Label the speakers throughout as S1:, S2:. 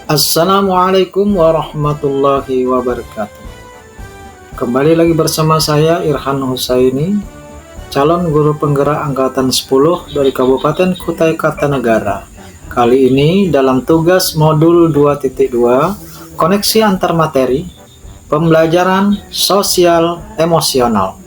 S1: Assalamualaikum warahmatullahi wabarakatuh. Kembali lagi bersama saya Irhan Husaini, calon guru penggerak angkatan 10 dari Kabupaten Kutai Kartanegara. Kali ini dalam tugas modul 2.2, koneksi antar materi, pembelajaran sosial emosional.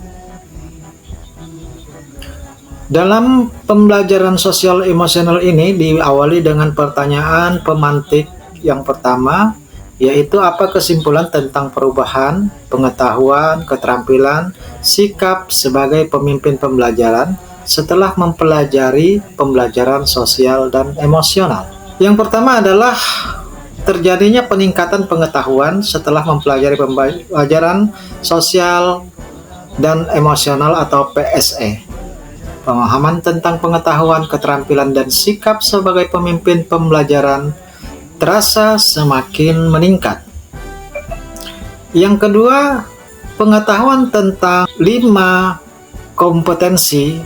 S1: Dalam pembelajaran sosial emosional ini diawali dengan pertanyaan pemantik yang pertama, yaitu apa kesimpulan tentang perubahan, pengetahuan, keterampilan, sikap sebagai pemimpin pembelajaran setelah mempelajari pembelajaran sosial dan emosional. Yang pertama adalah terjadinya peningkatan pengetahuan setelah mempelajari pembelajaran sosial dan emosional atau PSE. Pemahaman tentang pengetahuan, keterampilan, dan sikap sebagai pemimpin pembelajaran terasa semakin meningkat. Yang kedua, pengetahuan tentang 5 kompetensi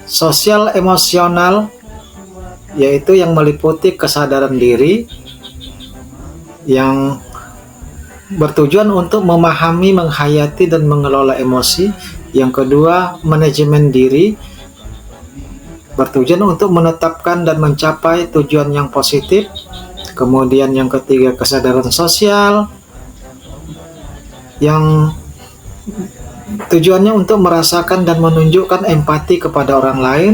S1: sosial emosional, yaitu yang meliputi kesadaran diri yang bertujuan untuk memahami, menghayati, dan mengelola emosi. Yang kedua, manajemen diri bertujuan untuk menetapkan dan mencapai tujuan yang positif. Kemudian yang ketiga, kesadaran sosial yang tujuannya untuk merasakan dan menunjukkan empati kepada orang lain.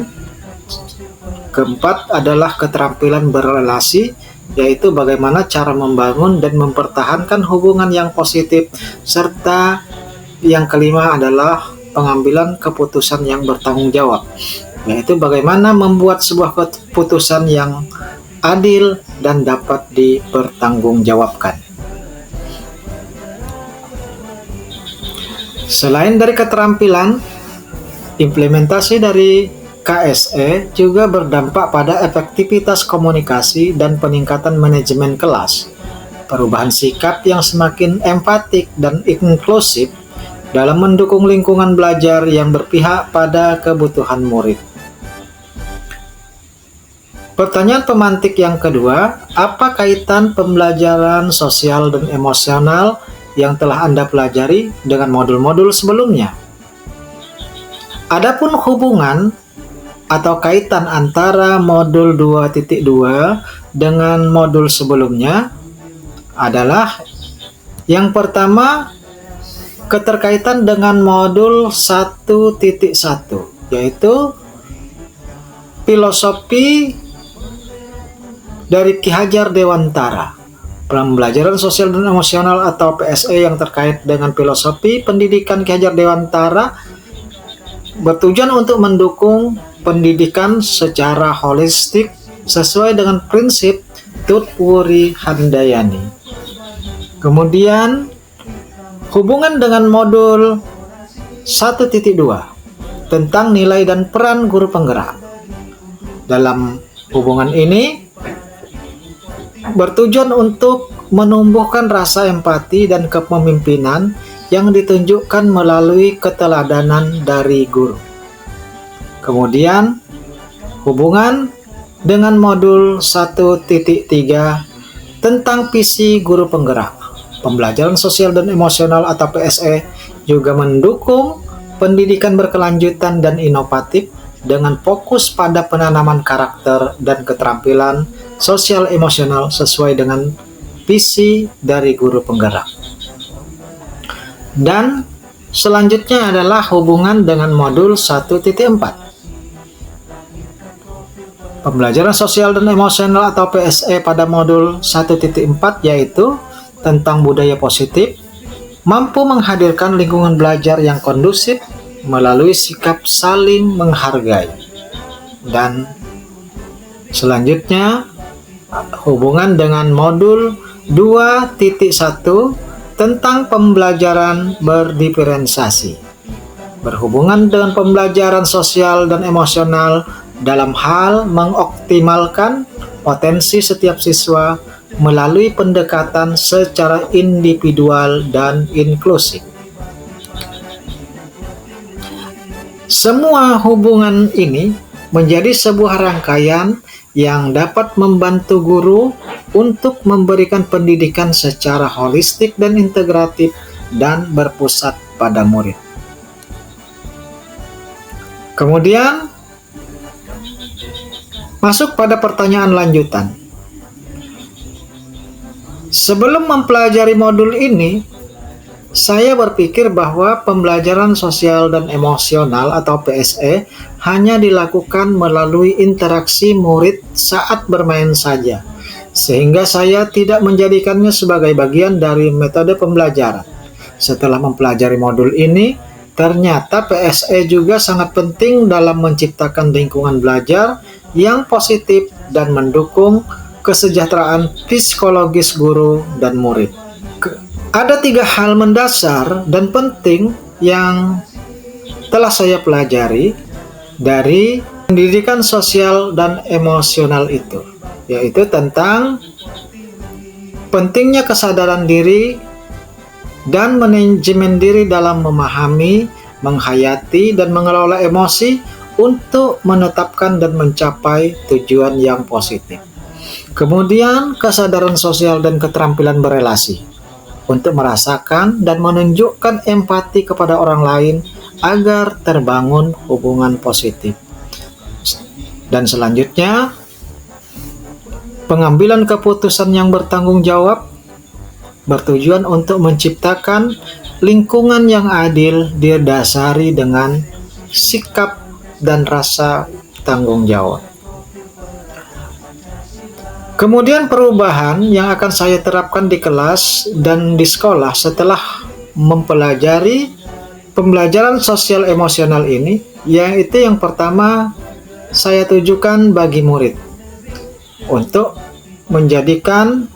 S1: Keempat adalah keterampilan berrelasi, yaitu bagaimana cara membangun dan mempertahankan hubungan yang positif. Serta yang kelima adalah pengambilan keputusan yang bertanggung jawab, yaitu bagaimana membuat sebuah keputusan yang adil dan dapat dipertanggungjawabkan. Selain dari keterampilan, implementasi dari KSE juga berdampak pada efektivitas komunikasi dan peningkatan manajemen kelas, perubahan sikap yang semakin empatik dan inklusif dalam mendukung lingkungan belajar yang berpihak pada kebutuhan murid. Pertanyaan pemantik yang kedua, apa kaitan pembelajaran sosial dan emosional yang telah Anda pelajari dengan modul-modul sebelumnya? Adapun hubungan atau kaitan antara modul 2.2 dengan modul sebelumnya adalah yang pertama, keterkaitan dengan modul 1.1, yaitu filosofi dari Ki Hajar Dewantara. Pembelajaran sosial dan emosional atau PSE yang terkait dengan filosofi pendidikan Ki Hajar Dewantara bertujuan untuk mendukung pendidikan secara holistik sesuai dengan prinsip Tutwuri Handayani. Kemudian hubungan dengan modul 1.2 tentang nilai dan peran guru penggerak. Dalam hubungan ini bertujuan untuk menumbuhkan rasa empati dan kepemimpinan yang ditunjukkan melalui keteladanan dari guru. Kemudian hubungan dengan modul 1.3 tentang visi guru penggerak. Pembelajaran sosial dan emosional atau PSE juga mendukung pendidikan berkelanjutan dan inovatif dengan fokus pada penanaman karakter dan keterampilan sosial emosional sesuai dengan visi dari guru penggerak. Dan selanjutnya adalah hubungan dengan modul 1.4. Pembelajaran sosial dan emosional atau PSE pada modul 1.4 yaitu tentang budaya positif, mampu menghadirkan lingkungan belajar yang kondusif melalui sikap saling menghargai. Dan selanjutnya hubungan dengan modul 2.1 tentang pembelajaran berdiferensiasi, berhubungan dengan pembelajaran sosial dan emosional dalam hal mengoptimalkan potensi setiap siswa melalui pendekatan secara individual dan inklusif. Semua hubungan ini menjadi sebuah rangkaian yang dapat membantu guru untuk memberikan pendidikan secara holistik dan integratif dan berpusat pada murid. Kemudian masuk pada pertanyaan lanjutan. Sebelum mempelajari modul ini, saya berpikir bahwa pembelajaran sosial dan emosional atau PSE hanya dilakukan melalui interaksi murid saat bermain saja, sehingga saya tidak menjadikannya sebagai bagian dari metode pembelajaran. Setelah mempelajari modul ini, ternyata PSE juga sangat penting dalam menciptakan lingkungan belajar yang positif dan mendukung kesejahteraan psikologis guru dan murid. Ada 3 hal mendasar dan penting yang telah saya pelajari dari pendidikan sosial dan emosional itu, yaitu tentang pentingnya kesadaran diri dan manajemen diri dalam memahami, menghayati, dan mengelola emosi untuk menetapkan dan mencapai tujuan yang positif. Kemudian kesadaran sosial dan keterampilan berelasi untuk merasakan dan menunjukkan empati kepada orang lain agar terbangun hubungan positif. Dan selanjutnya, pengambilan keputusan yang bertanggung jawab bertujuan untuk menciptakan lingkungan yang adil didasari dengan sikap dan rasa tanggung jawab. Kemudian perubahan yang akan saya terapkan di kelas dan di sekolah setelah mempelajari pembelajaran sosial emosional ini, yaitu yang pertama saya tujukan bagi murid untuk menjadikan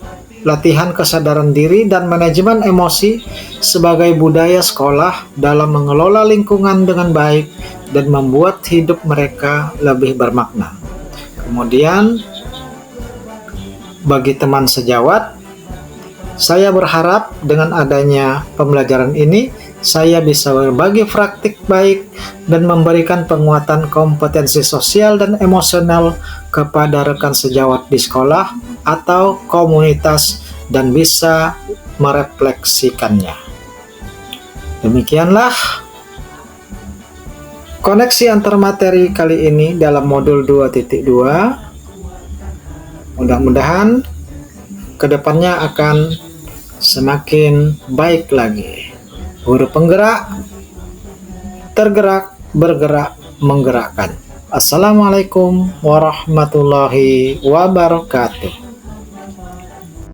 S1: latihan kesadaran diri dan manajemen emosi sebagai budaya sekolah dalam mengelola lingkungan dengan baik dan membuat hidup mereka lebih bermakna. Kemudian bagi teman sejawat, saya berharap dengan adanya pembelajaran ini, saya bisa berbagi praktik baik dan memberikan penguatan kompetensi sosial dan emosional kepada rekan sejawat di sekolah atau komunitas dan bisa merefleksikannya. Demikianlah koneksi antar materi kali ini dalam modul 2.2. Mudah-mudahan kedepannya akan semakin baik lagi. Guru penggerak, tergerak, bergerak, menggerakkan. Assalamualaikum warahmatullahi wabarakatuh.